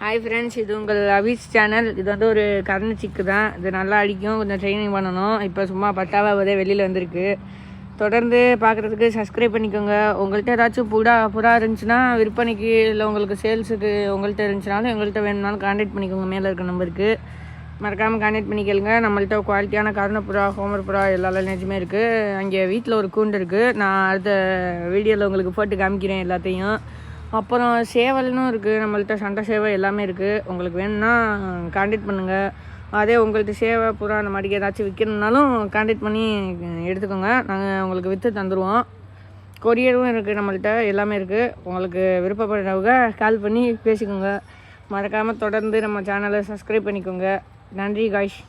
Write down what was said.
Hi friends, இது உங்கள் அபிஸ் channel. இது வந்து ஒரு கரண்ட் சிக்கு தான். இது நல்லா அடிக்கும், கொஞ்சம் ட்ரைனிங் பண்ணணும். இப்போ சும்மா பட்டாவாக வெளியில் வந்திருக்கு. தொடர்ந்து பார்க்குறதுக்கு சப்ஸ்கிரைப் பண்ணிக்கோங்க. உங்கள்கிட்ட ஏதாச்சும் புறா இருந்துச்சுன்னா விற்பனைக்கு, இல்லை உங்களுக்கு சேல்ஸுக்கு உங்கள்கிட்ட இருந்துச்சுனாலும் எங்கள்கிட்ட வேணும்னாலும் கான்டாக்ட் பண்ணிக்கோங்க. மேலே இருக்க நம்பருக்கு மறக்காமல் கான்டாக்ட் பண்ணிக்கலுங்க. நம்மள்கிட்ட குவாலிட்டியான கருணப்புறா, ஹோமர் புறா எல்லா லேஞ்சுமே இருக்குது. அங்கே வீட்டில் ஒரு கூண்டு இருக்குது. நான் அடுத்த வீடியோவில் உங்களுக்கு போட்டு காமிக்கிறேன் எல்லாத்தையும். அப்புறம் சேவல்னும் இருக்குது நம்மள்கிட்ட, சண்டை சேவை எல்லாமே இருக்குது. உங்களுக்கு வேணும்னா கான்டாக்ட் பண்ணுங்கள். அதே உங்கள்கிட்ட சேவை புறா அந்த மாதிரி ஏதாச்சும் விற்கணுன்னாலும் கான்டாக்ட் பண்ணி எடுத்துக்கோங்க. நாங்கள் உங்களுக்கு விற்று தந்துடுவோம். கொரியரும் இருக்குது நம்மள்கிட்ட, எல்லாமே இருக்குது. உங்களுக்கு விருப்பப்படுறவங்க கால் பண்ணி பேசிக்கோங்க. மறக்காமல் தொடர்ந்து நம்ம சேனலை சப்ஸ்கிரைப் பண்ணிக்கோங்க. நன்றி காய்ஸ்.